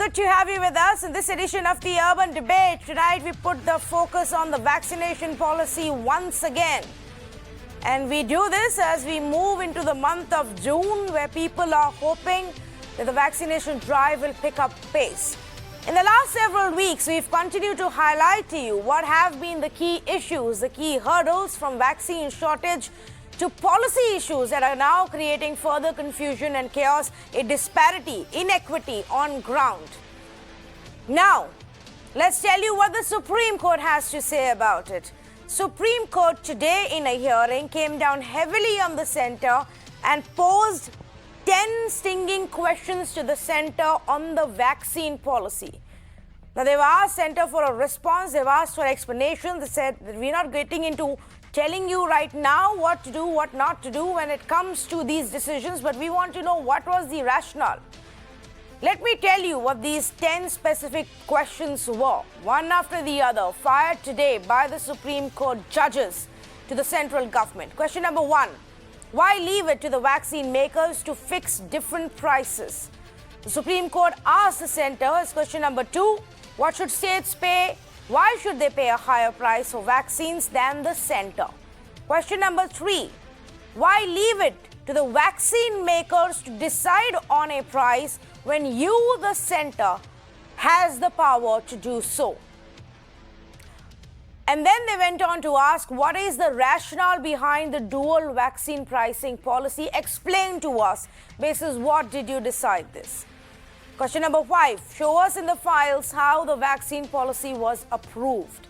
good to have you with us in this edition of the Urban Debate. Tonight, we put the focus on the vaccination policy once again. And we do this as we move into the month of June, where people are hoping that the vaccination drive will pick up pace. In the last several weeks, we've continued to highlight to you what have been the key issues, the key hurdles from vaccine shortage to policy issues that are now creating further confusion and chaos, a disparity, inequity on ground. Now, let's tell you what the Supreme Court has to say about it. Supreme Court today in a hearing came down heavily on the centre and posed 10 stinging questions to the centre on the vaccine policy. Now, they've asked centre for a response, they've asked for explanations. They said that we're not getting into telling you right now what to do, what not to do when it comes to these decisions, but we want to know what was the rationale. Let me tell you what these 10 specific questions were, one after the other, fired today by the Supreme Court judges to the central government. Question number 1, why leave it to the vaccine makers to fix different prices? The Supreme Court asked the centre as question number 2, what should states pay? Why should they pay a higher price for vaccines than the centre? Question number 3, why leave it to the vaccine makers to decide on a price when you, the centre, has the power to do so? And then they went on to ask, what is the rationale behind the dual vaccine pricing policy? Explain to us, basis what did you decide this? Question number 5, show us in the files how the vaccine policy was approved.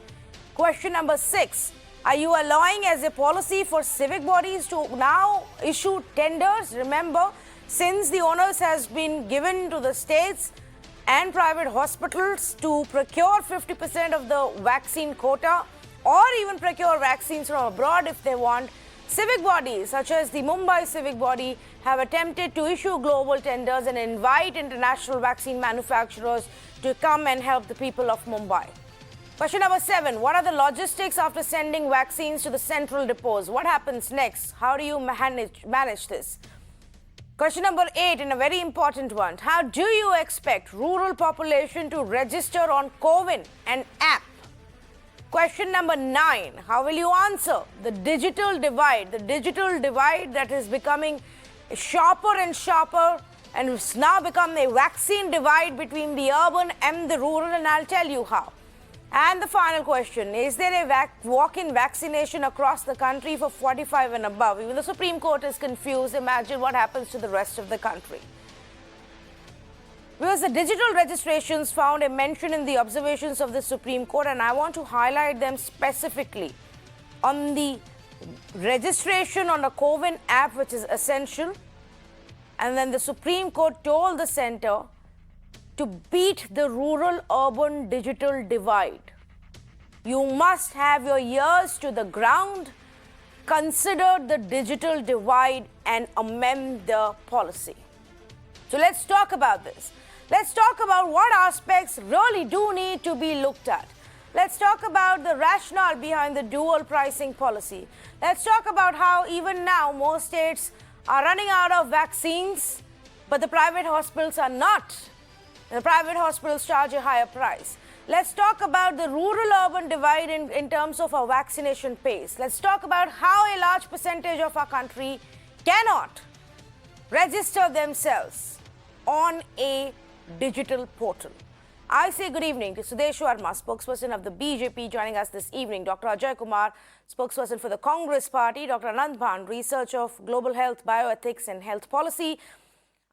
Question number 6, are you allowing as a policy for civic bodies to now issue tenders? Remember, since the onus has been given to the states and private hospitals to procure 50% of the vaccine quota or even procure vaccines from abroad if they want, civic bodies such as the Mumbai civic body have attempted to issue global tenders and invite international vaccine manufacturers to come and help the people of Mumbai. Question number 7, what are the logistics after sending vaccines to the central depots? What happens next? How do you manage this? Question number 8, and a very important one, how do you expect rural population to register on CoWIN and app? Question number 9, how will you answer the digital divide that is becoming sharper and sharper and it's now become a vaccine divide between the urban and the rural, and I'll tell you how. And the final question, is there a walk-in vaccination across the country for 45 and above? Even the Supreme Court is confused. Imagine what happens to the rest of the country. Because the digital registrations found a mention in the observations of the Supreme Court, and I want to highlight them specifically. On the registration on a CoWIN app, which is essential, and then the Supreme Court told the centre to beat the rural-urban digital divide. You must have your ears to the ground, consider the digital divide and amend the policy. So let's talk about this. Let's talk about what aspects really do need to be looked at. Let's talk about the rationale behind the dual pricing policy. Let's talk about how even now most states are running out of vaccines, but the private hospitals are not. The private hospitals charge a higher price. Let's talk about the rural-urban divide in terms of our vaccination pace. Let's talk about how a large percentage of our country cannot register themselves on a digital portal. I say good evening to Sudesh Sharma, spokesperson of the BJP, joining us this evening. Dr. Ajoy Kumar, spokesperson for the Congress Party. Dr. Anand Bhan, researcher of global health, bioethics and health policy.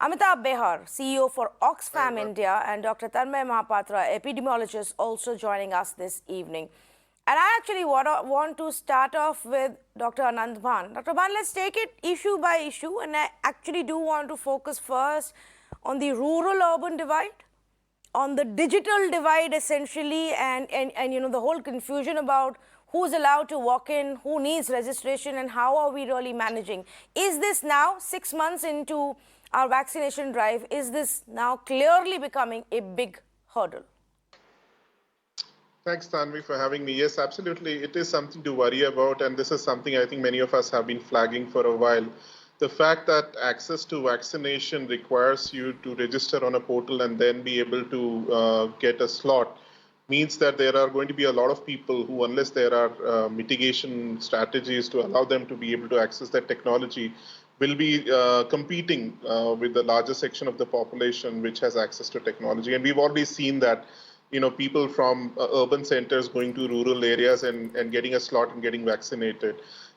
Amitabh Behar, CEO for Oxfam India, and Dr. Tanvi Shukla, epidemiologist, also joining us this evening. And I actually want to start off with Dr. Anand Bhan. Dr. Bhan, let's take it issue by issue, and I actually do want to focus first on the rural-urban divide, on the digital divide essentially, and you know, the whole confusion about who's allowed to walk in, who needs registration, and how are we really managing. Is this now, 6 months into our vaccination drive, is this now clearly becoming a big hurdle? Thanks, Tanvi, for having me. Yes, absolutely. It is something to worry about, and this is something I think many of us have been flagging for a while. the fact that access to vaccination requires you to register on a portal and then be able to get a slot means that there are going to be a lot of people who, unless there are mitigation strategies to allow them to be able to access that technology, will be competing with the larger section of the population which has access to technology. And we've already seen that, people from urban centers going to rural areas and getting a slot and getting vaccinated.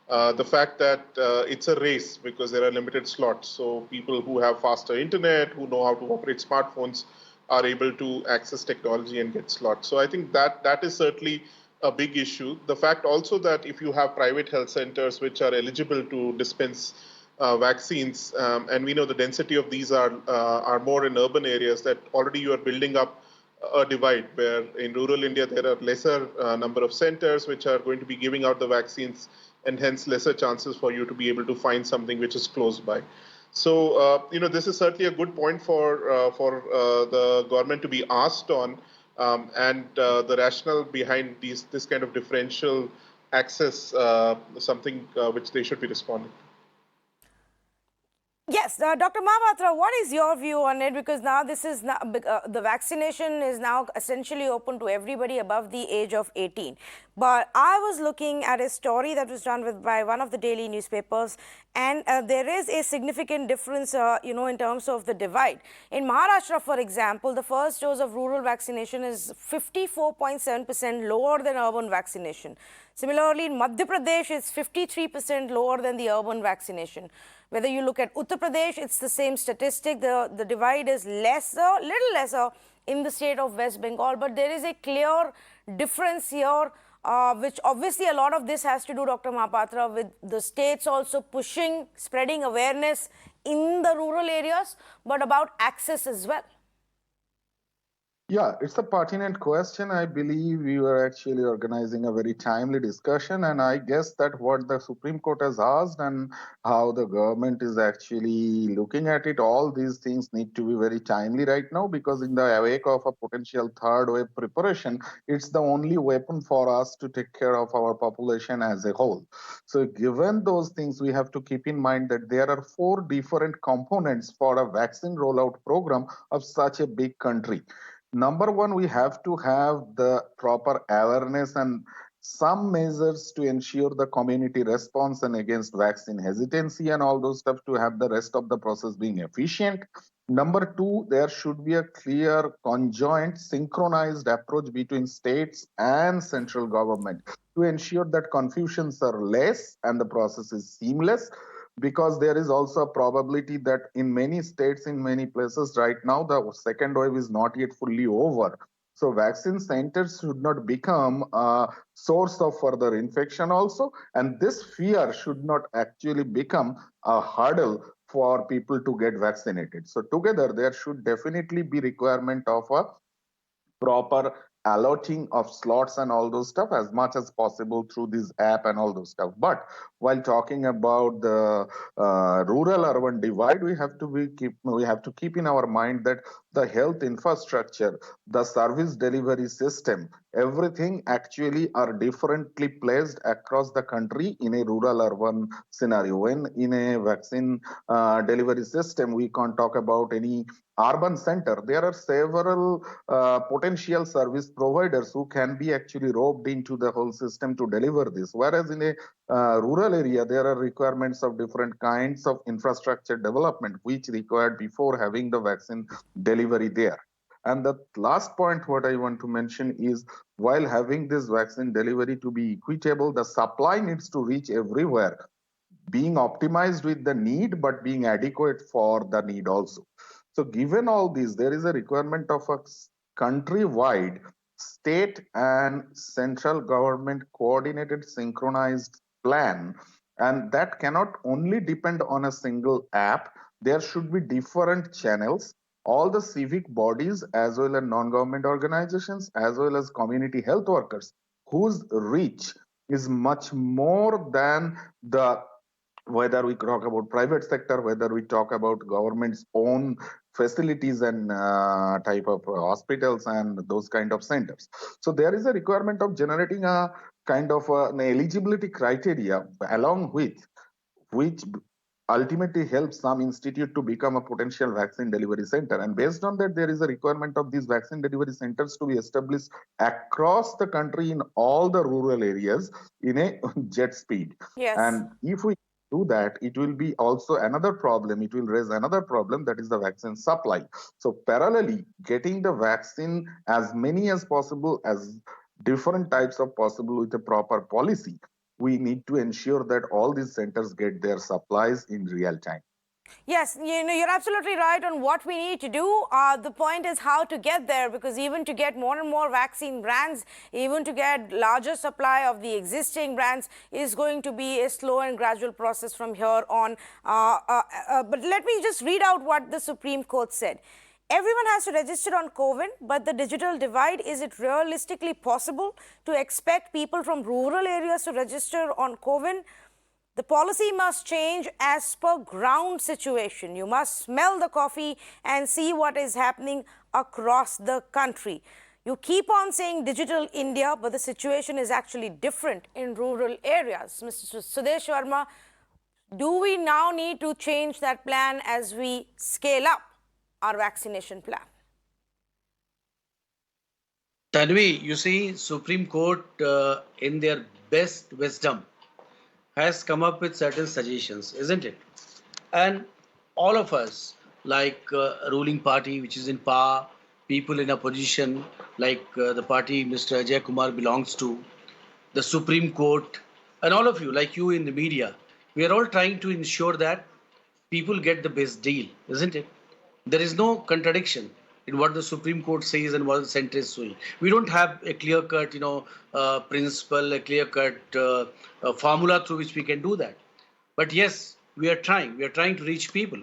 The fact that it's a race because there are limited slots. So people who have faster internet, who know how to operate smartphones, are able to access technology and get slots. So I think that is certainly a big issue. The fact also that if you have private health centers which are eligible to dispense vaccines, and we know the density of these are more in urban areas, that already you are building up a divide where in rural India there are lesser number of centers which are going to be giving out the vaccines, and hence lesser chances for you to be able to find something which is close by. So this is certainly a good point for the government to be asked on, and the rationale behind this kind of differential access, something which they should be responding to. Yes, Dr. Mahapatra, what is your view on it? Because now this is the vaccination is now essentially open to everybody above the age of 18. But I was looking at a story that was done by one of the daily newspapers, and there is a significant difference, in terms of the divide. In Maharashtra, for example, the first dose of rural vaccination is 54.7% lower than urban vaccination. Similarly, in Madhya Pradesh, it's 53% lower than the urban vaccination. Whether you look at Uttar Pradesh, it's the same statistic. The divide is little lesser in the state of West Bengal, but there is a clear difference here, which obviously a lot of this has to do, Dr. Mahapatra, with the states also pushing, spreading awareness in the rural areas, but about access as well. Yeah, it's a pertinent question. I believe we were actually organizing a very timely discussion, and I guess that what the Supreme Court has asked and how the government is actually looking at it, all these things need to be very timely right now, because in the wake of a potential third wave preparation, it's the only weapon for us to take care of our population as a whole. So given those things, we have to keep in mind that there are four different components for a vaccine rollout program of such a big country. Number one, we have to have the proper awareness and some measures to ensure the community response and against vaccine hesitancy and all those stuff to have the rest of the process being efficient. Number two, there should be a clear, conjoint, synchronized approach between states and central government to ensure that confusions are less and the process is seamless, because there is also a probability that in many states, in many places right now, the second wave is not yet fully over. So vaccine centers should not become a source of further infection also. And this fear should not actually become a hurdle for people to get vaccinated. So together, there should definitely be requirement of a proper allotting of slots and all those stuff as much as possible through this app and all those stuff. But while talking about the rural urban divide, we have to keep in our mind that the health infrastructure, the service delivery system, everything actually are differently placed across the country in a rural urban scenario. When in a vaccine delivery system, we can't talk about any urban center, there are several potential service providers who can be actually roped into the whole system to deliver this. Whereas in a rural area, there are requirements of different kinds of infrastructure development, which required before having the vaccine delivery there. And the last point, what I want to mention is, while having this vaccine delivery to be equitable, the supply needs to reach everywhere, being optimized with the need, but being adequate for the need also. So given all this, there is a requirement of a country-wide, state and central government coordinated, synchronized plan. And that cannot only depend on a single app. There should be different channels. All the civic bodies, as well as non-government organizations, as well as community health workers, whose reach is much more than the, whether we talk about private sector, whether we talk about government's own facilities and type of hospitals and those kind of centers. So there is a requirement of generating a kind of an eligibility criteria along with which ultimately help some institute to become a potential vaccine delivery center. And based on that, there is a requirement of these vaccine delivery centers to be established across the country in all the rural areas in a jet speed. Yes. And if we do that, it will be also another problem. It will raise another problem, that is the vaccine supply. So parallelly, getting the vaccine as many as possible, as different types of possible with a proper policy, we need to ensure that all these centers get their supplies in real time. Yes, you're absolutely right on what we need to do. The point is how to get there, because even to get more and more vaccine brands, even to get larger supply of the existing brands is going to be a slow and gradual process from here on. But let me just read out what the Supreme Court said. Everyone has to register on COVID, but the digital divide, is it realistically possible to expect people from rural areas to register on COVID? The policy must change as per ground situation. You must smell the coffee and see what is happening across the country. You keep on saying digital India, but the situation is actually different in rural areas. Mr. Sudesh Sharma, do we now need to change that plan as we scale up our vaccination plan? Tanvi, you see, Supreme Court, in their best wisdom, has come up with certain suggestions, isn't it? And all of us, like ruling party which is in power, people in opposition, like the party Mr. Ajoy Kumar belongs to, the Supreme Court, and all of you, like you in the media, we are all trying to ensure that people get the best deal, isn't it? There is no contradiction in what the Supreme Court says and what the center is saying. We don't have a clear-cut, principle, a clear-cut formula through which we can do that. But yes, we are trying. We are trying to reach people.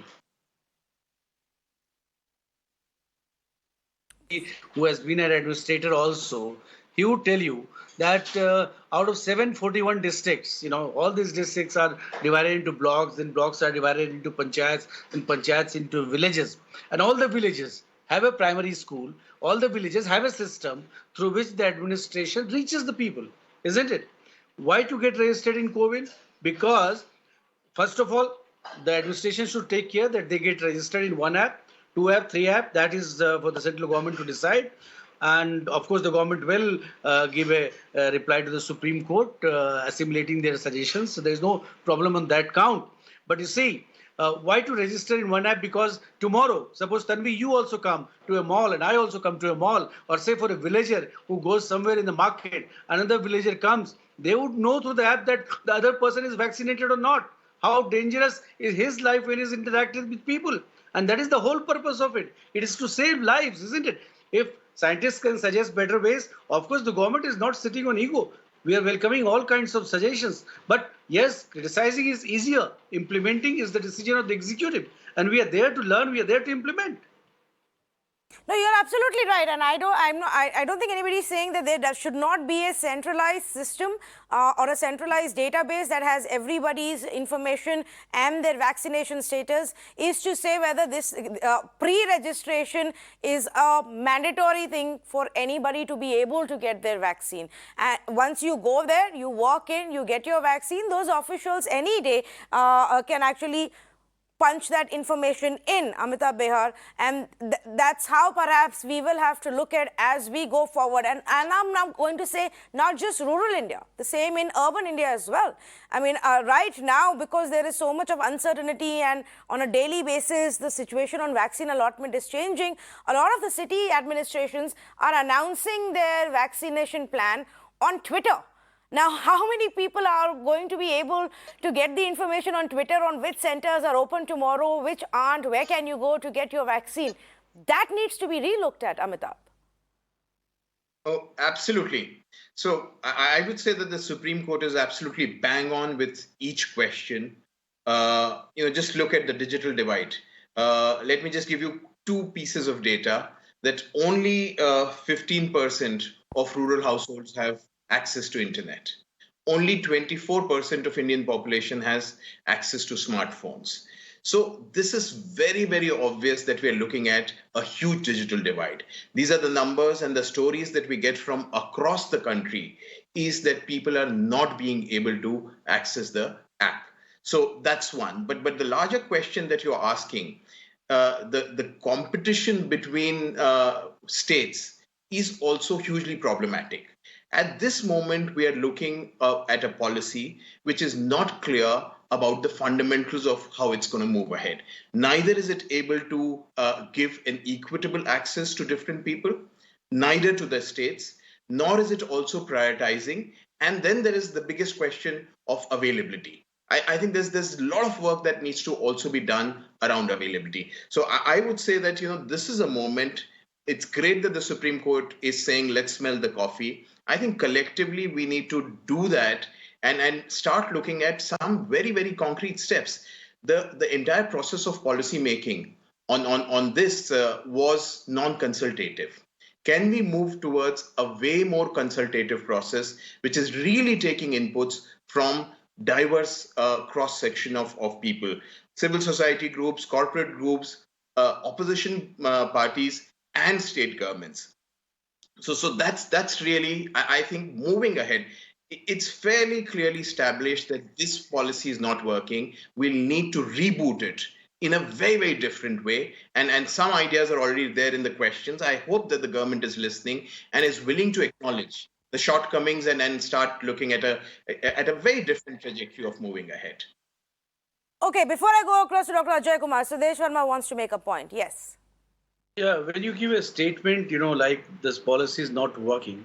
Who has been an administrator also, he would tell you that out of 741 districts, all these districts are divided into blocks, then blocks are divided into panchayats, and panchayats into villages. And all the villages have a primary school, all the villages have a system through which the administration reaches the people, isn't it? Why to get registered in COVID? Because first of all, the administration should take care that they get registered in one app, two app, three app. That is for the central government to decide. And of course, the government will give a reply to the Supreme Court, assimilating their suggestions. So there is no problem on that count. But you see, why to register in one app? Because tomorrow, suppose Tanvi, you also come to a mall and I also come to a mall, or say for a villager who goes somewhere in the market, another villager comes, they would know through the app that the other person is vaccinated or not. How dangerous is his life when he's interacting with people? And that is the whole purpose of it. It is to save lives, isn't it? If scientists can suggest better ways, of course, the government is not sitting on ego. We are welcoming all kinds of suggestions. But yes, criticizing is easier. Implementing is the decision of the executive. And we are there to learn, we are there to implement. No, you're absolutely right, and I don't think anybody is saying that there should not be a centralized system or a centralized database that has everybody's information and their vaccination status. Is to say whether this pre-registration is a mandatory thing for anybody to be able to get their vaccine. Once you go there, you walk in, you get your vaccine. Those officials any day can actually punch that information in, Amitabh Behar, and that's how perhaps we will have to look at as we go forward. And I'm now going to say not just rural India, the same in urban India as well. I mean, right now, because there is so much of uncertainty and on a daily basis, the situation on vaccine allotment is changing, a lot of the city administrations are announcing their vaccination plan on Twitter. Now, how many people are going to be able to get the information on Twitter on which centers are open tomorrow, which aren't, where can you go to get your vaccine? That needs to be relooked at, Amitabh. Oh, absolutely. So I would say that the Supreme Court is absolutely bang on with each question. Just look at the digital divide. Let me just give you two pieces of data that only 15% of rural households have access to internet. Only 24% of Indian population has access to smartphones. So this is very, very obvious that we are looking at a huge digital divide. These are the numbers and the stories that we get from across the country is that people are not being able to access the app. So that's one. But the larger question that you're asking, the competition between states is also hugely problematic. At this moment, we are looking at a policy which is not clear about the fundamentals of how it's going to move ahead. Neither is it able to give an equitable access to different people, neither to the states, nor is it also prioritizing. And then there is the biggest question of availability. I think there's a lot of work that needs to also be done around availability. So I would say that this is a moment. It's great that the Supreme Court is saying let's smell the coffee. I think collectively we need to do that and start looking at some very, very concrete steps. The entire process of policy making on this was non-consultative. Can we move towards a way more consultative process, which is really taking inputs from diverse cross-section of people, civil society groups, corporate groups, opposition parties, and state governments? So that's really, I think, moving ahead. It's fairly clearly established that this policy is not working. We'll need to reboot it in a very, very different way. And some ideas are already there in the questions. I hope that the government is listening and is willing to acknowledge the shortcomings and start looking at a very different trajectory of moving ahead. Okay, before I go across to Dr. Ajoy Kumar, Sudesh Sharma wants to make a point. Yes. Yeah, when you give a statement, like this policy is not working,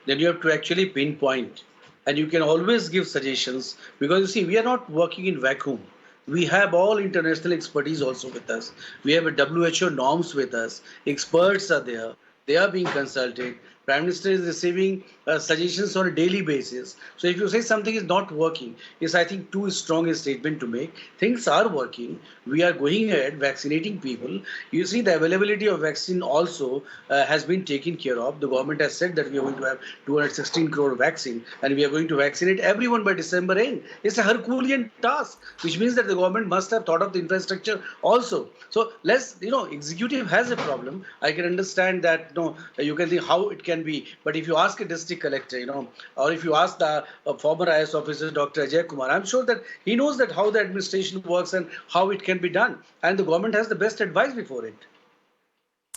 then you have to actually pinpoint. And you can always give suggestions because you see, we are not working in vacuum. We have all international expertise also with us. We have a WHO norms with us. Experts are there. They are being consulted. Prime Minister is receiving suggestions on a daily basis. So if you say something is not working, is I think too strong a statement to make. Things are working. We are going ahead vaccinating people. You see the availability of vaccine also has been taken care of. The government has said that we are going to have 216 crore vaccine and we are going to vaccinate everyone by December end. It's a Herculean task, which means that the government must have thought of the infrastructure also. So executive has a problem. I can understand that, you can think how it can be. But if you ask a district collector, or if you ask the former IS officer, Dr. Ajoy Kumar, I'm sure that he knows that how the administration works and how it can be done. And the government has the best advice before it.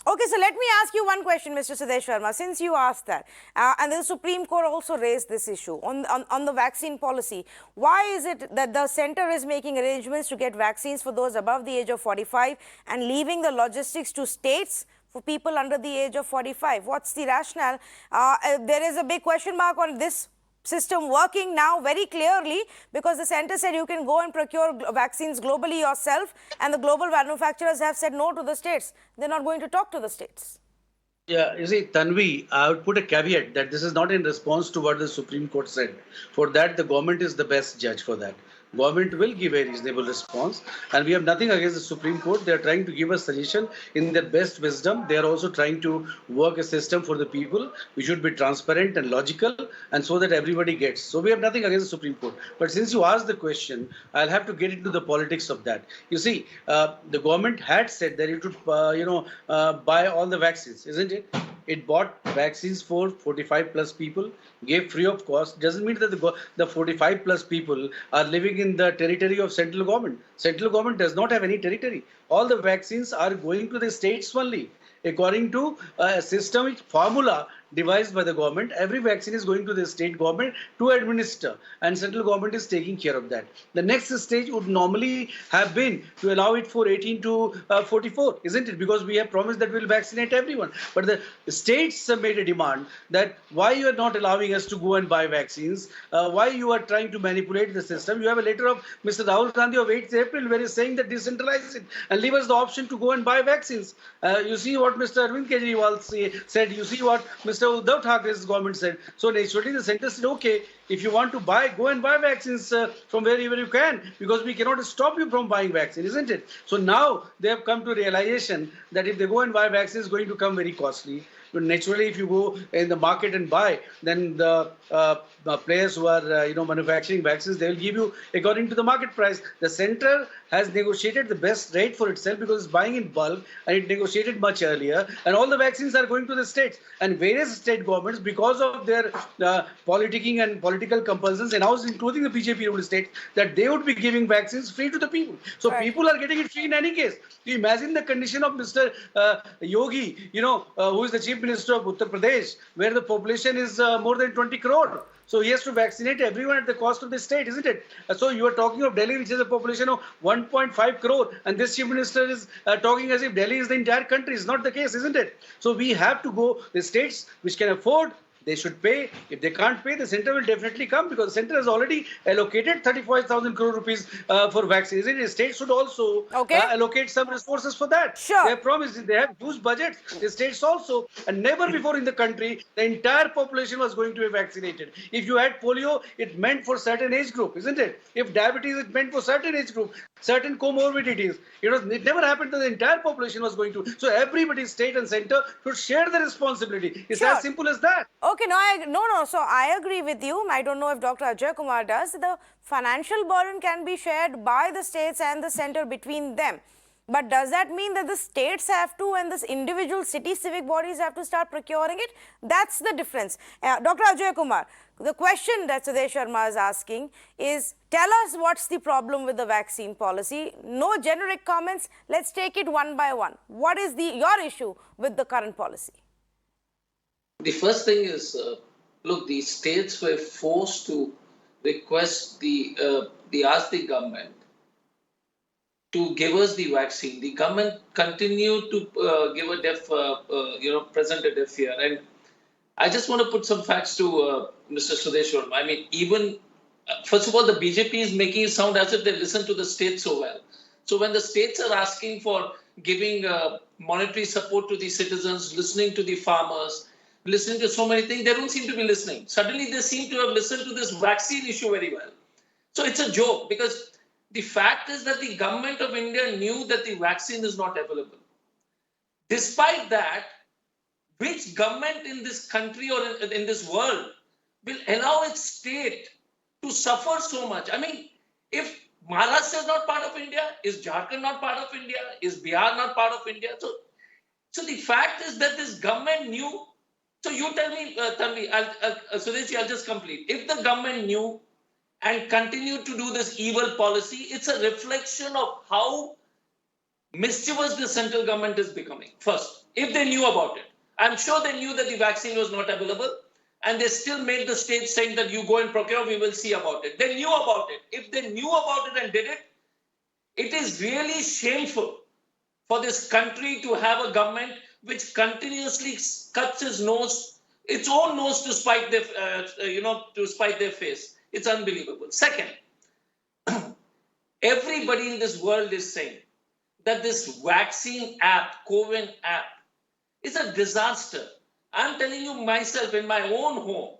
Okay, so let me ask you one question, Mr. Sudesh Sharma, since you asked that. And the Supreme Court also raised this issue on the vaccine policy. Why is it that the center is making arrangements to get vaccines for those above the age of 45 and leaving the logistics to states for people under the age of 45? What's the rationale? There is a big question mark on this system working now very clearly because the center said you can go and procure vaccines globally yourself, and the global manufacturers have said no to the states. They're not going to talk to the states. Yeah, you see, Tanvi, I would put a caveat that this is not in response to what the Supreme Court said. For that, the government is the best judge for that. Government will give a reasonable response, and we have nothing against the Supreme Court. They are trying to give a suggestion in their best wisdom. They are also trying to work a system for the people which should be transparent and logical, and so that everybody gets. So we have nothing against the Supreme Court. But since you asked the question, I'll have to get into the politics of that. You see, the government had said that it would, buy all the vaccines, isn't it? It bought vaccines for 45 plus people, gave free of cost. Doesn't mean that the 45 plus people are living in the territory of central government. Central government does not have any territory. All the vaccines are going to the states only. According to a systemic formula devised by the government, every vaccine is going to the state government to administer, and central government is taking care of that. The next stage would normally have been to allow it for 18 to 44, isn't it? Because we have promised that we'll vaccinate everyone. But the states made a demand that why you are not allowing us to go and buy vaccines, why you are trying to manipulate the system. You have a letter of Mr. Rahul Gandhi of 8th April where he's saying that decentralize it and leave us the option to go and buy vaccines. You see what Mr. Arvind Kejriwal said, you see what Mr. Uddhav Thakere's government said. So naturally the center said, okay, if you want to buy, go and buy vaccines from wherever you can, because we cannot stop you from buying vaccine, isn't it? So now they have come to realization that if they go and buy vaccines, it's going to come very costly. naturally, if you go in the market and buy, then the players who are manufacturing vaccines, they will give you according to the market price. The center has negotiated the best rate for itself because it's buying in bulk, and it negotiated much earlier. And all the vaccines are going to the states, and various state governments, because of their politicking and political compulsions, announced, including the BJP ruled states, that they would be giving vaccines free to the people. So Right. people are getting it free in any case. You imagine the condition of Mr. Yogi, who is the Chief Minister of Uttar Pradesh, where the population is more than 20 crore. So he has to vaccinate everyone at the cost of the state, isn't it? So you are talking of Delhi, which has a population of 1.5 crore, and this Chief Minister is talking as if Delhi is the entire country. It's not the case, isn't it? So we have to go, the states which can afford, they should pay. If they can't pay, the center will definitely come, because the center has already allocated 35,000 crore rupees for vaccines. The state should also allocate some resources for that. Sure. They have promised, they have huge budgets, the states also, and never before in the country, the entire population was going to be vaccinated. If you had polio, it meant for certain age group, isn't it? If diabetes, it meant for certain age group, certain comorbidities. It never happened that the entire population was going to. So everybody, state and center, should share the responsibility. It's as simple as that. Okay, no. So I agree with you. I don't know if Dr. Ajoy Kumar does. The financial burden can be shared by the states and the center between them. But does that mean that the states have to and the individual city civic bodies have to start procuring it? That's the difference. Dr. Ajoy Kumar, the question that Sudesh Sharma is asking is, tell us what's the problem with the vaccine policy. No generic comments. Let's take it one by one. What is your issue with the current policy? The first thing is, look, the states were forced to request ask the government to give us the vaccine. The government continued to present a deaf ear. And I just want to put some facts to Mr. Sudesh Sharma. I mean, even, first of all, the BJP is making it sound as if they listen to the states so well. So when the states are asking for giving monetary support to the citizens, listening to the farmers, listening to so many things, they don't seem to be listening. Suddenly they seem to have listened to this vaccine issue very well. So it's a joke, because the fact is that the government of India knew that the vaccine is not available. Despite that, which government in this country or in this world will allow its state to suffer so much? I mean, if Maharashtra is not part of India, is Jharkhand not part of India, is Bihar not part of India? So the fact is that this government knew. So you tell me, Tanvi, Sudesh, I'll just complete. If the government knew and continued to do this evil policy, it's a reflection of how mischievous the central government is becoming. First, if they knew about it, I'm sure they knew that the vaccine was not available, and they still made the states saying that you go and procure, we will see about it. They knew about it. If they knew about it and did it, it is really shameful for this country to have a government which continuously cuts its own nose to spite their face. It's unbelievable. Second, everybody in this world is saying that this vaccine app, COVID app, is a disaster. I'm telling you myself, in my own home,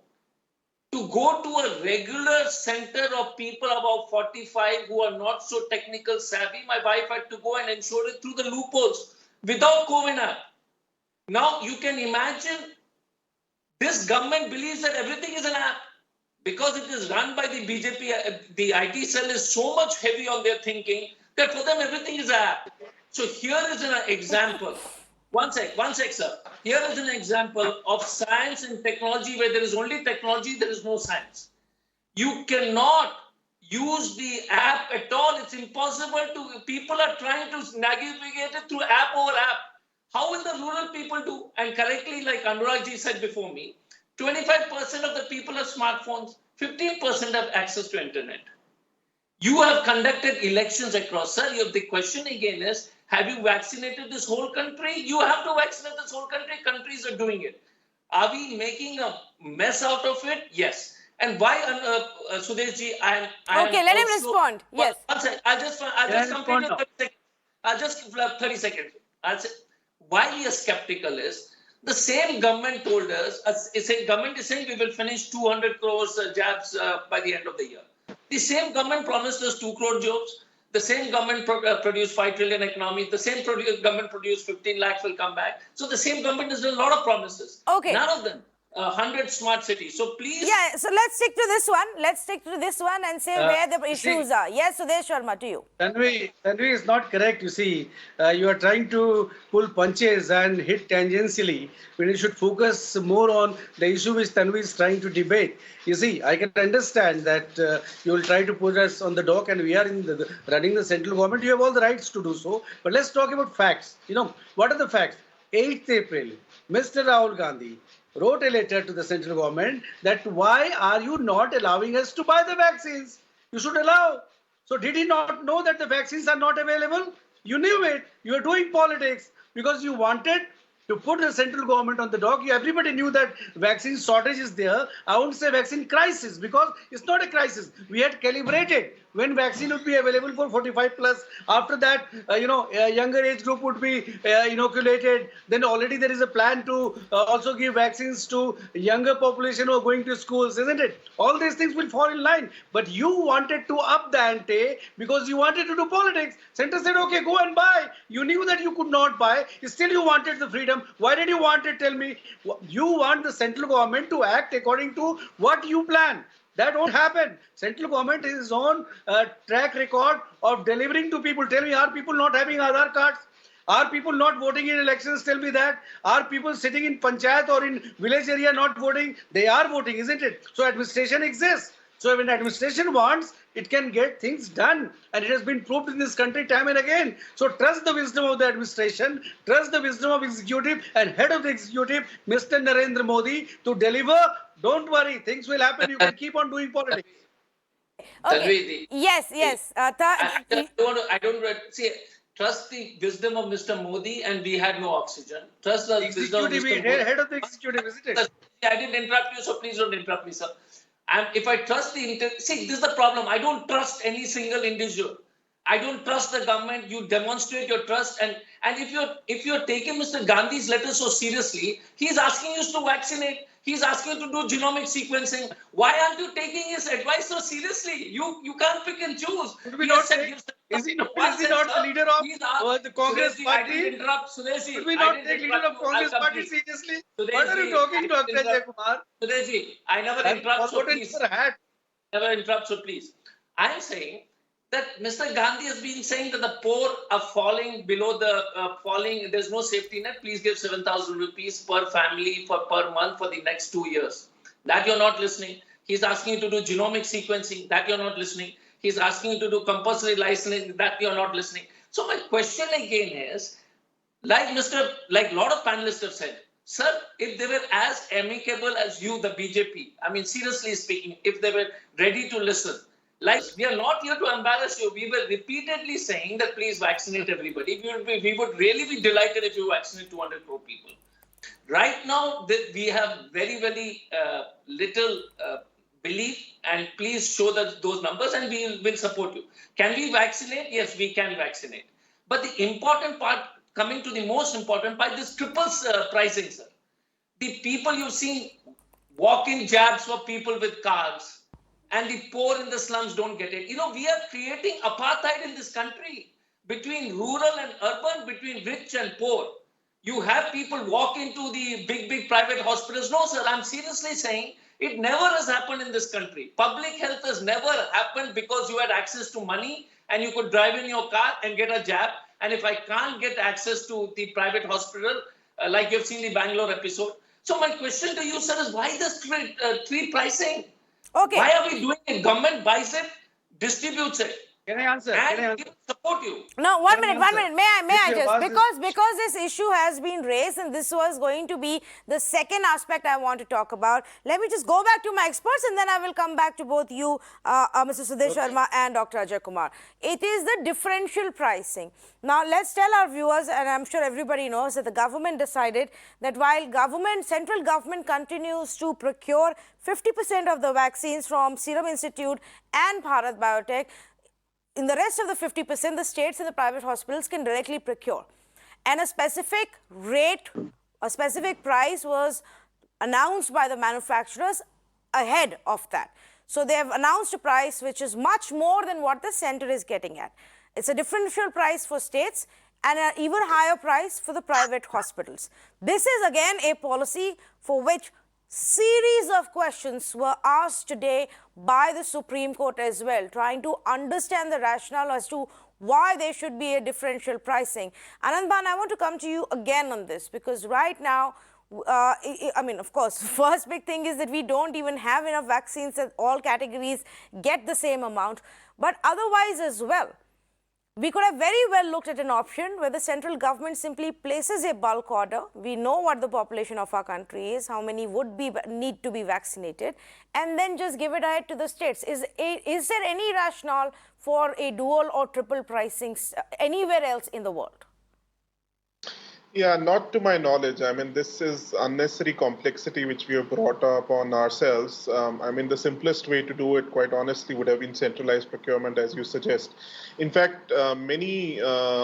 to go to a regular center of people about 45 who are not so technical savvy, my wife had to go and ensure it through the loopholes without COVID app. Now you can imagine this government believes that everything is an app because it is run by the BJP. The IT cell is so much heavy on their thinking that for them everything is an app. So here is an example. One sec, sir. Here is an example of science and technology where there is only technology, there is no science. You cannot use the app at all. It's impossible to. People are trying to navigate it through app over app. How will the rural people do? And correctly, like Anuragji said before me, 25% of the people have smartphones, 15% have access to internet. You have conducted elections across, sir. The question again is, have you vaccinated this whole country? You have to vaccinate this whole country. Countries are doing it. Are we making a mess out of it? Yes. And why, Sudeshji, Okay, let him respond. Yes. One second. I'll just complete 30 seconds. I'll just 30 seconds. I'll say, why we are skeptical is, the same government told us, government is saying we will finish 200 crores jabs by the end of the year. The same government promised us 2 crore jobs. The same government produced 5 trillion economy. The same government produced 15 lakhs will come back. So the same government has done a lot of promises. Okay. None of them. 100 smart cities. So please. Yeah, so let's stick to this one. Let's stick to this one and say where the issues are. Yes, Sudesh Sharma, to you. Tanvi is not correct. You see, you are trying to pull punches and hit tangentially when you should focus more on the issue which Tanvi is trying to debate. You see, I can understand that you will try to put us on the dock and we are running the central government. You have all the rights to do so. But let's talk about facts. You know, what are the facts? 8th April, Mr. Rahul Gandhi wrote a letter to the central government that why are you not allowing us to buy the vaccines? You should allow. So did he not know that the vaccines are not available? You knew it. You are doing politics because you wanted to put the central government on the dock. Everybody knew that vaccine shortage is there. I won't say vaccine crisis because it's not a crisis. We had calibrated when vaccine would be available for 45 plus. After that, a younger age group would be inoculated. Then already there is a plan to also give vaccines to younger population who are going to schools, isn't it? All these things will fall in line. But you wanted to up the ante because you wanted to do politics. Center said, okay, go and buy. You knew that you could not buy. Still you wanted the freedom. Why did you want it? Tell me. You want the central government to act according to what you plan. That won't happen. Central government is on track record of delivering to people. Tell me, are people not having Aadhaar cards? Are people not voting in elections? Tell me that. Are people sitting in panchayat or in village area not voting? They are voting, isn't it? So administration exists. So when administration wants, it can get things done. And it has been proved in this country time and again. So trust the wisdom of the administration, trust the wisdom of executive and head of the executive, Mr. Narendra Modi, to deliver. Don't worry, things will happen. You can keep on doing politics. Okay. Yes. I don't see. Trust the wisdom of Mr. Modi, and we had no oxygen. Trust the wisdom of Mr. Modi. Head of the executive, isn't it? I didn't interrupt you, so please don't interrupt me, sir. And if I trust see, this is the problem. I don't trust any single individual. I don't trust the government. You demonstrate your trust, and if you're taking Mr. Gandhi's letter so seriously, he's asking you to vaccinate. He's asking you to do genomic sequencing. Why aren't you taking his advice so seriously? You can't pick and choose. Is he not the leader of the Congress party? I didn't interrupt Sudesh. Should we not take leader of Congress party seriously? What are you talking, Dr. Ajoy Kumar? Sudesh, I never interrupt, so please. Never interrupt, so please. I am saying that Mr. Gandhi has been saying that the poor are falling below the there's no safety net. Please give 7,000 rupees per family per month for the next 2 years. That you're not listening. He's asking you to do genomic sequencing. That you're not listening. He's asking you to do compulsory licensing. That you're not listening. So my question again is, like a lot of panelists have said, sir, if they were as amicable as you, the BJP, I mean, seriously speaking, if they were ready to listen, like, we are not here to embarrass you. We were repeatedly saying that please vaccinate everybody. We would really be delighted if you vaccinate 200 crore people. Right now, we have very, very little belief, and please show those numbers and we will support you. Can we vaccinate? Yes, we can vaccinate. But the important part, coming to the most important part, this triple pricing, sir. The people you've seen walk-in jabs for people with cars, and the poor in the slums don't get it. We are creating apartheid in this country between rural and urban, between rich and poor. You have people walk into the big private hospitals. No, sir, I'm seriously saying it never has happened in this country. Public health has never happened because you had access to money and you could drive in your car and get a jab. And if I can't get access to the private hospital, like you've seen the Bangalore episode. So my question to you, sir, is why this three pricing? Okay. Why are we doing it? Government buys it, distributes it. Can I answer? And support you. No, one minute. May I just, because this issue has been raised and this was going to be the second aspect I want to talk about. Let me just go back to my experts and then I will come back to both you, Mr. Sudesh Sharma and Dr. Ajoy Kumar. It is the differential pricing. Now, let's tell our viewers, and I'm sure everybody knows, that the government decided that while central government continues to procure 50% of the vaccines from Serum Institute and Bharat Biotech, in the rest of the 50%, the states and the private hospitals can directly procure. And a specific rate, a specific price was announced by the manufacturers ahead of that. So they have announced a price which is much more than what the center is getting at. It's a differential price for states and an even higher price for the private hospitals. This is again a policy for which series of questions were asked today by the Supreme Court as well, trying to understand the rationale as to why there should be a differential pricing. Anandban, I want to come to you again on this because right now, I mean, of course, first big thing is that we don't even have enough vaccines that all categories get the same amount. But otherwise as well, we could have very well looked at an option where the central government simply places a bulk order. We know what the population of our country is, how many would need to be vaccinated, and then just give it ahead to the states. Is there any rationale for a dual or triple pricing anywhere else in the world? Yeah, not to my knowledge. I mean, this is unnecessary complexity which we have brought upon ourselves. I mean, the simplest way to do it, quite honestly, would have been centralized procurement, as you suggest. In fact, many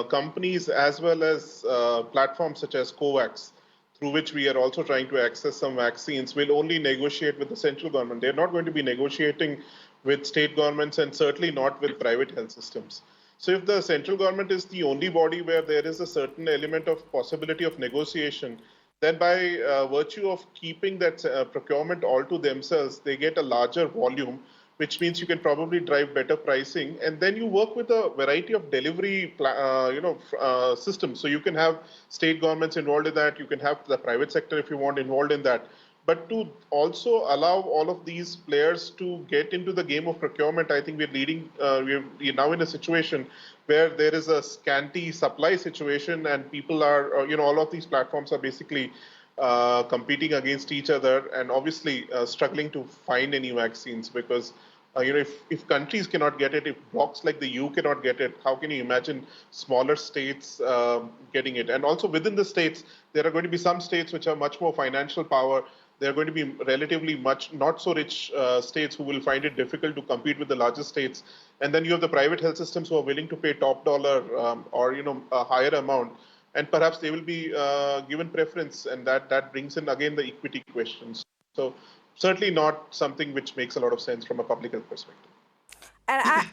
companies, as well as platforms such as COVAX, through which we are also trying to access some vaccines, will only negotiate with the central government. They're not going to be negotiating with state governments and certainly not with private health systems. So if the central government is the only body where there is a certain element of possibility of negotiation, then by virtue of keeping that procurement all to themselves, they get a larger volume, which means you can probably drive better pricing. And then you work with a variety of delivery systems. So you can have state governments involved in that. You can have the private sector, if you want, involved in that. But to also allow all of these players to get into the game of procurement, I think we're now in a situation where there is a scanty supply situation and people are, all of these platforms are basically competing against each other and obviously struggling to find any vaccines because if countries cannot get it, if blocks like the EU cannot get it, how can you imagine smaller states getting it? And also within the states, there are going to be some states which have much more financial power. There are going to be relatively much not so rich states who will find it difficult to compete with the larger states. And then you have the private health systems who are willing to pay top dollar or a higher amount. And perhaps they will be given preference, and that brings in again the equity questions. So certainly not something which makes a lot of sense from a public health perspective. And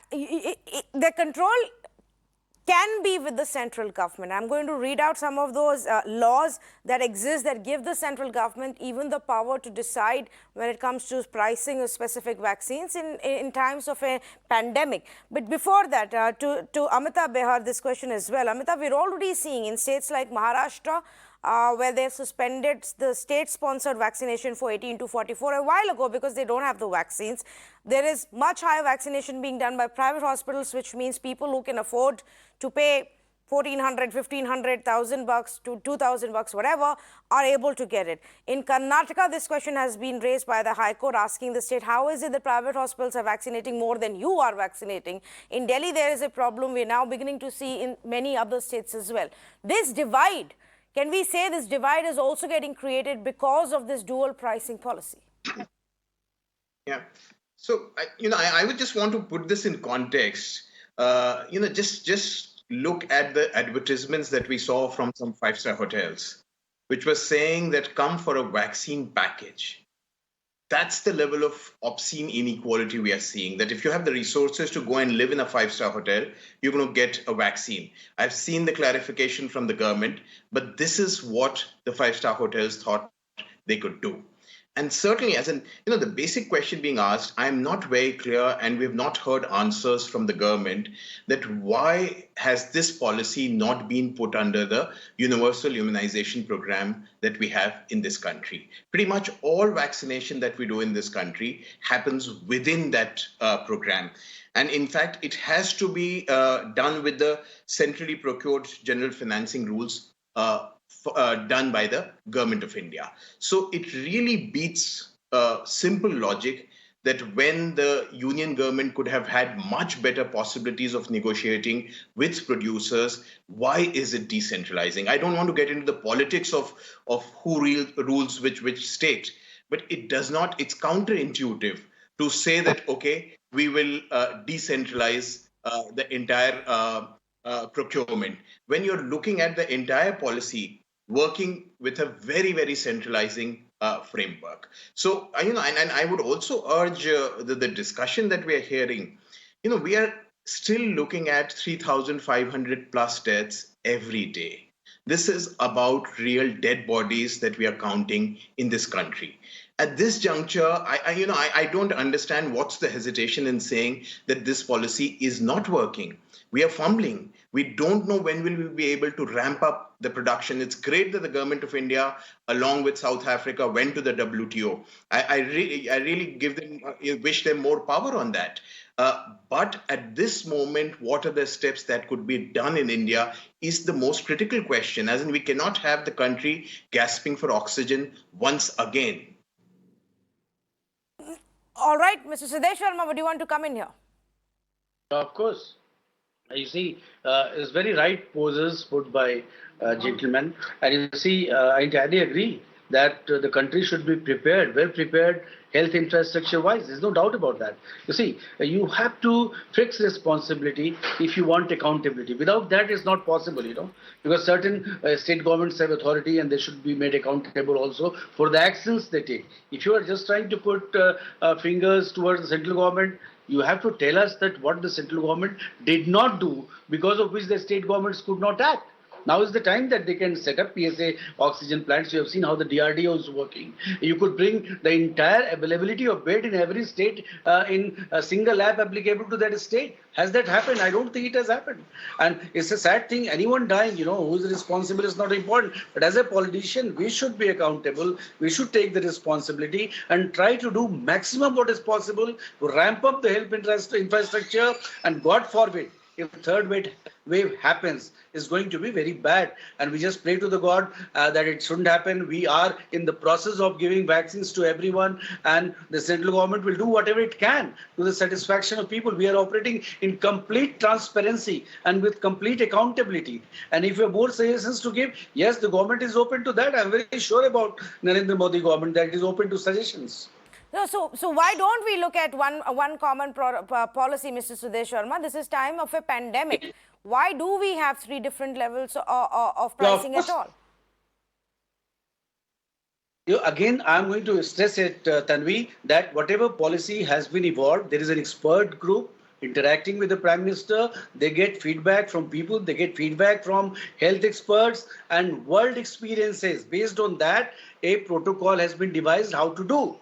the control can be with the central government. I'm going to read out some of those laws that exist that give the central government even the power to decide when it comes to pricing of specific vaccines in times of a pandemic. But before that, to Amitabh Behar, this question as well. Amitabh, we're already seeing in states like Maharashtra, where they suspended the state-sponsored vaccination for 18 to 44 a while ago because they don't have the vaccines. There is much higher vaccination being done by private hospitals, which means people who can afford to pay $1,400, $1,500, $1,000 to $2,000, whatever, are able to get it. In Karnataka, this question has been raised by the High Court asking the state, how is it that private hospitals are vaccinating more than you are vaccinating? In Delhi, there is a problem we're now beginning to see in many other states as well. This divide, can we say this divide is also getting created because of this dual pricing policy? Yeah. So, I would just want to put this in context. Just look at the advertisements that we saw from some five-star hotels, which was saying that come for a vaccine package. That's the level of obscene inequality we are seeing, that if you have the resources to go and live in a five-star hotel, you're going to get a vaccine. I've seen the clarification from the government, but this is what the five-star hotels thought they could do. And certainly, as in, the basic question being asked, I'm not very clear, and we've not heard answers from the government that why has this policy not been put under the universal immunization program that we have in this country. Pretty much all vaccination that we do in this country happens within that program. And in fact, it has to be done with the centrally procured general financing rules done by the government of India. So it really beats simple logic that when the union government could have had much better possibilities of negotiating with producers, why is it decentralizing? I don't want to get into the politics of who rules which state, but it does not, it's counterintuitive to say that, okay, we will decentralize the entire procurement. When you're looking at the entire policy, working with a very, very centralizing framework. So, and I would also urge the discussion that we are hearing, we are still looking at 3,500 plus deaths every day. This is about real dead bodies that we are counting in this country. At this juncture, I don't understand what's the hesitation in saying that this policy is not working. We are fumbling. We don't know when will we be able to ramp up the production. It's great that the government of India, along with South Africa, went to the WTO. I really wish them more power on that. But at this moment, what are the steps that could be done in India is the most critical question, as in we cannot have the country gasping for oxygen once again. All right, Mr. Sudesh Sharma, would you want to come in here? Of course. You see, it's very right poses put by gentlemen. And you see, I entirely agree that the country should be prepared, well prepared, health infrastructure wise. There's no doubt about that. You see, you have to fix responsibility if you want accountability. Without that, it's not possible, because certain state governments have authority and they should be made accountable also for the actions they take. If you are just trying to put fingers towards the central government, you have to tell us that what the central government did not do, because of which the state governments could not act. Now is the time that they can set up PSA oxygen plants. You have seen how the DRDO is working. You could bring the entire availability of bed in every state in a single app applicable to that state. Has that happened? I don't think it has happened. And it's a sad thing. Anyone dying, who is responsible is not important. But as a politician, we should be accountable. We should take the responsibility and try to do maximum what is possible to ramp up the health infrastructure. And God forbid, if third wave happens, is going to be very bad. And we just pray to the God that it shouldn't happen. We are in the process of giving vaccines to everyone, and the central government will do whatever it can to the satisfaction of people. We are operating in complete transparency and with complete accountability. And if you have more suggestions to give, yes, the government is open to that. I'm very sure about Narendra Modi government that it is open to suggestions. No, so why don't we look at one common policy, Mr. Sudesh Sharma? This is time of a pandemic. Why do we have three different levels of pricing at all? Again, I'm going to stress it, Tanvi, that whatever policy has been evolved, there is an expert group interacting with the Prime Minister. They get feedback from people, they get feedback from health experts and world experiences. Based on that, a protocol has been devised how to do.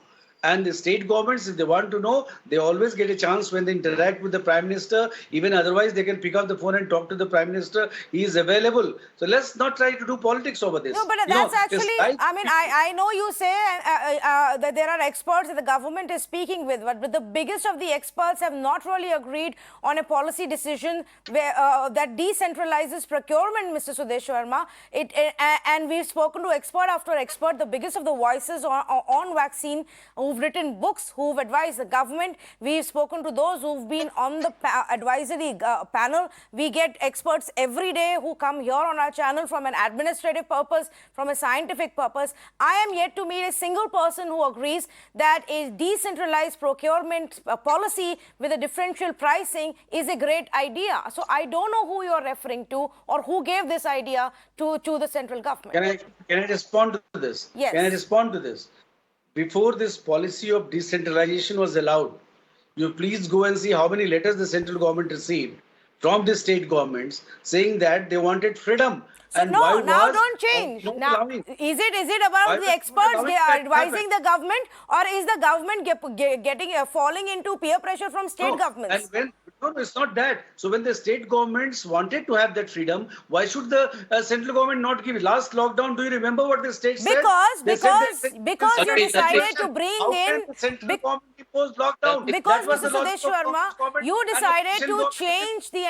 And the state governments, if they want to know, they always get a chance when they interact with the Prime Minister. Even otherwise, they can pick up the phone and talk to the Prime Minister. He is available. So let's not try to do politics over this. No, but that's actually, I know you say that there are experts that the government is speaking with, but the biggest of the experts have not really agreed on a policy decision where, that decentralizes procurement, Mr. Sudesh Sharma. And we've spoken to expert after expert, the biggest of the voices on vaccine, who've written books, who've advised the government. We've spoken to those who've been on the advisory panel. We get experts every day who come here on our channel from an administrative purpose, from a scientific purpose. I am yet to meet a single person who agrees that a decentralized procurement policy with a differential pricing is a great idea. So I don't know who you're referring to or who gave this idea to the central government. Can I respond to this? Yes. Can I respond to this? Before this policy of decentralization was allowed, you please go and see how many letters the central government received from the state governments saying that they wanted freedom. So and no, now don't change. Now, is it about the experts advising the government, or is the government falling into peer pressure from state governments? No, it's not that. So when the state governments wanted to have that freedom, why should the central government not give it? Last lockdown, do you remember what the state said? Because you decided to bring in... Because, Mr. Sudesh Sharma, you decided to change the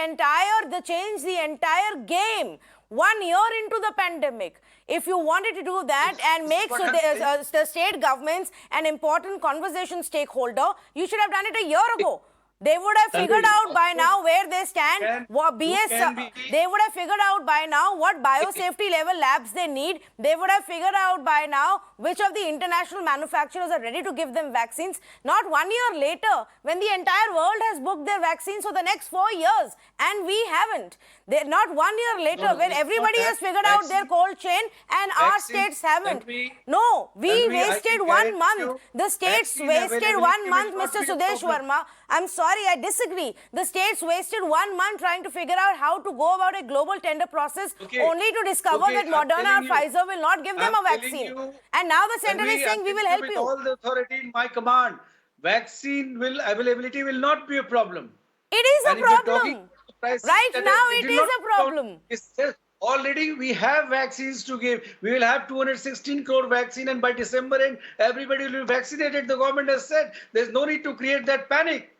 entire game 1 year into the pandemic. If you wanted to do that and make the state governments an important conversation stakeholder, you should have done it a year ago. They would have figured out by now where they stand, they would have figured out by now what biosafety level labs they need. They would have figured out by now which of the international manufacturers are ready to give them vaccines. Not 1 year later, when the entire world has booked their vaccines for the next 4 years, and we haven't. Not 1 year later, when everybody has figured out their cold chain and our states haven't. No, we wasted 1 month. The states wasted 1 month, Mr. Sudesh Sharma. I'm sorry, I disagree. The states wasted 1 month trying to figure out how to go about a global tender process, only to discover that Moderna or Pfizer will not give them a vaccine. And now the center is saying we will help with you. all the authority in my command, availability will not be a problem. It is a And if you're talking problem. about the prices, Right that now, it it will is not a problem. It's just already we have vaccines to give. We will have 216 crore vaccine, and by December end, everybody will be vaccinated. The government has said there's no need to create that panic.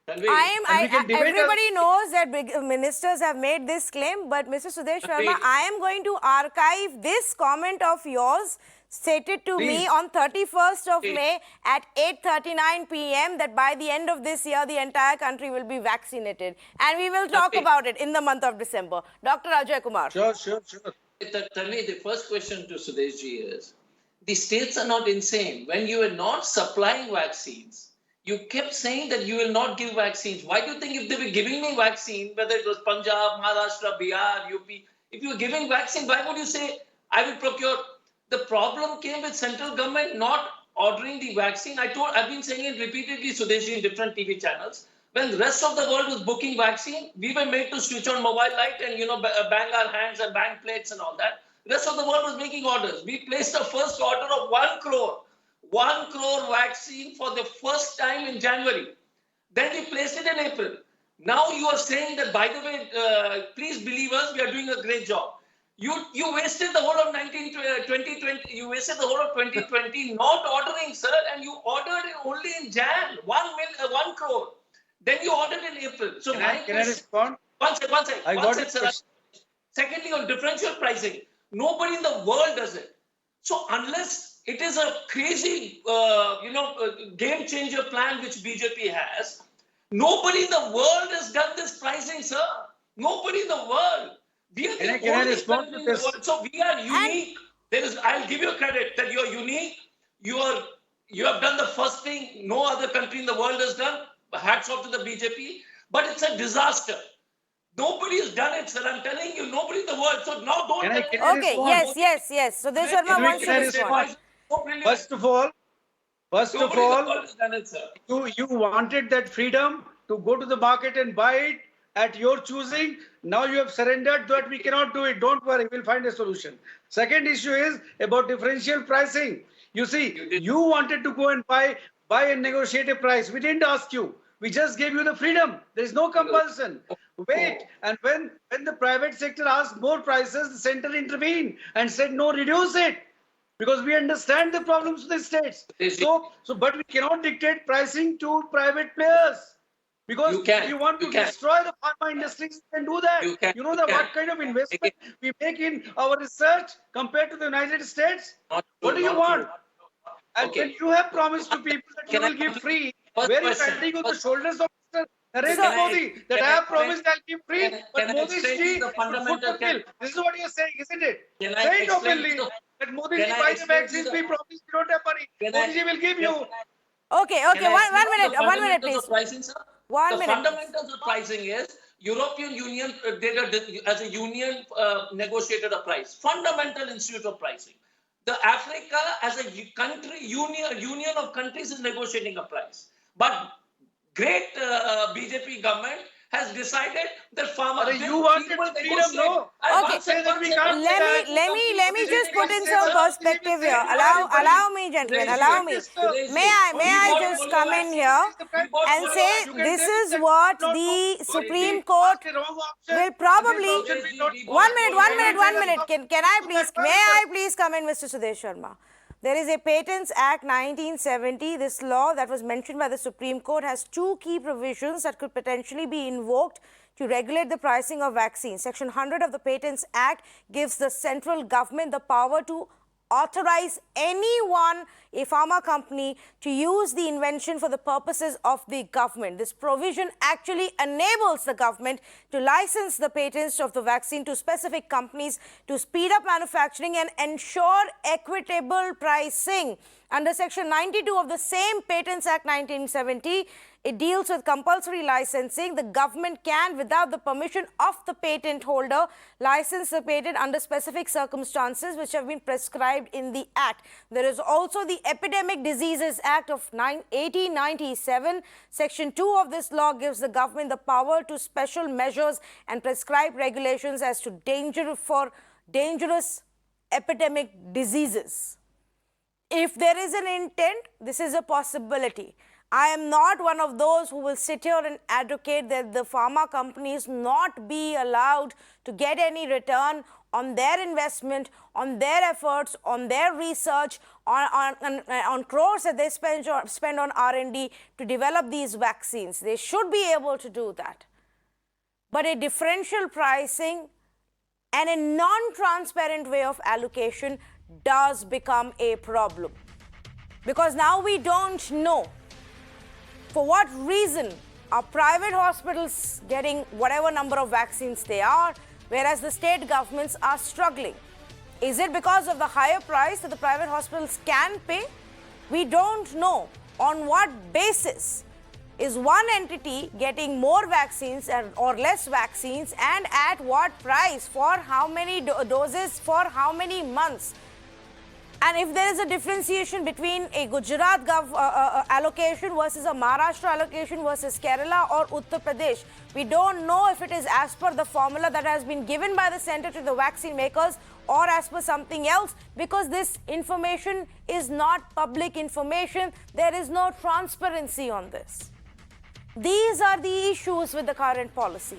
Everybody knows that ministers have made this claim, but Mr. Sudesh Sharma, I am going to archive this comment of yours stated to me on 31st of May at 8:39 p.m. that by the end of this year, the entire country will be vaccinated. And we will talk about it in the month of December. Dr. Ajoy Kumar. Sure. Tanvi, the first question to Sudesh ji is, the states are not insane. When you are not supplying vaccines, you kept saying that you will not give vaccines. Why do you think if they were giving me vaccine, whether it was Punjab, Maharashtra, Bihar, UP, if you were giving vaccine, why would you say, I will procure? The problem came with central government not ordering the vaccine. I've been saying it repeatedly, Sudesh, in different TV channels. When the rest of the world was booking vaccine, we were made to switch on mobile light and, bang our hands and bang plates and all that. The rest of the world was making orders. We placed a first order of 1 crore. 1 crore vaccine for the first time in January. Then we placed it in April. Now you are saying that, by the way, please believe us, we are doing a great job. You wasted the whole of 2020. You wasted the whole of 2020 not ordering, sir, and you ordered it only in Jan, 1 crore. Then you ordered in April. So can I respond? One second, sir. Secondly, on differential pricing, nobody in the world does it. So unless it is a crazy, game changer plan which BJP has, nobody in the world has done this pricing, sir. Nobody in the world. We are the only country in the world. So we are unique. I'll give you credit that you're unique. You have done the first thing no other country in the world has done. Hats off to the BJP. But it's a disaster. Nobody has done it, sir. I'm telling you, nobody in the world. So now don't. Okay, yes. So this Sharma wants to respond. First of all, you wanted that freedom to go to the market and buy it at your choosing. Now you have surrendered that we cannot do it. Don't worry, we'll find a solution. Second issue is about differential pricing. You see, you wanted to go and buy and negotiate a price. We didn't ask you. We just gave you the freedom. There is no compulsion. Wait, and when the private sector asked more prices, the center intervened and said, no, reduce it. Because we understand the problems of the states. But we cannot dictate pricing to private players. Because if you want to destroy the pharma industries, you can do that. What kind of investment we make in our research compared to the United States? What do you want? And when you have promised to people that you will give free, where is standing on the shoulders of Mr. Narendra Modi that I have promised I'll give free, but Modi ji will fulfill. This is what you're saying, isn't it? Say it openly that Modi ji buy the vaccines, we promise we don't have money. Modi ji will give you. Okay, one minute, please. The fundamentals of pricing is European Union as a union negotiated a price. Fundamental institute of pricing. The Africa as a country union of countries is negotiating a price. But great BJP government has decided that farmers. You wanted freedom, no? Okay, let me just put in some perspective here. Allow me, gentlemen. Allow me. May I just come in here and say this is what the Supreme Court will probably. 1 minute. May I please come in, Mr. Sudesh Sharma? There is a Patents Act 1970. This law that was mentioned by the Supreme Court has two key provisions that could potentially be invoked to regulate the pricing of vaccines. Section 100 of the Patents Act gives the central government the power to authorize anyone, a pharma company, to use the invention for the purposes of the government. This provision actually enables the government to license the patents of the vaccine to specific companies to speed up manufacturing and ensure equitable pricing. Under Section 92 of the same Patents Act 1970, It deals with compulsory licensing. The government can, without the permission of the patent holder, license the patent under specific circumstances which have been prescribed in the Act. There is also the Epidemic Diseases Act of 1897. Section 2 of this law gives the government the power to special measures and prescribe regulations as to dangerous epidemic diseases. If there is an intent, this is a possibility. I am not one of those who will sit here and advocate that the pharma companies not be allowed to get any return on their investment, on their efforts, on their research, on crores that they spend on R&D to develop these vaccines. They should be able to do that. But a differential pricing and a non-transparent way of allocation does become a problem. Because now we don't know for what reason are private hospitals getting whatever number of vaccines they are, whereas the state governments are struggling. Is it because of the higher price that the private hospitals can pay? We don't know on what basis is one entity getting more vaccines or less vaccines, and at what price, for how many doses, for how many months. And if there is a differentiation between a Gujarat allocation versus a Maharashtra allocation versus Kerala or Uttar Pradesh, we don't know if it is as per the formula that has been given by the center to the vaccine makers or as per something else, because this information is not public information. There is no transparency on this. These are the issues with the current policy.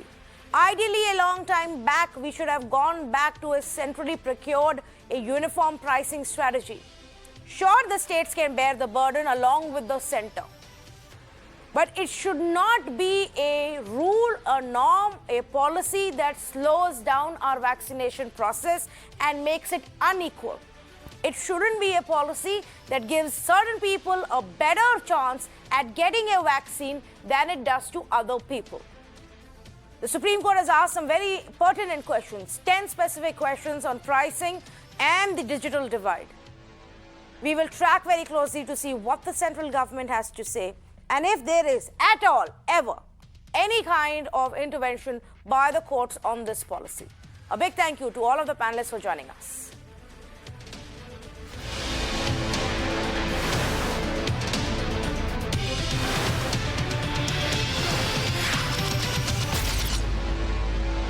Ideally, a long time back, we should have gone back to a centrally procured, a uniform pricing strategy. Sure, the states can bear the burden along with the center. But it should not be a rule, a norm, a policy that slows down our vaccination process and makes it unequal. It shouldn't be a policy that gives certain people a better chance at getting a vaccine than it does to other people. The Supreme Court has asked some very pertinent questions, 10 specific questions on pricing and the digital divide. We will track very closely to see what the central government has to say, and if there is at all, ever, any kind of intervention by the courts on this policy. A big thank you to all of the panelists for joining us.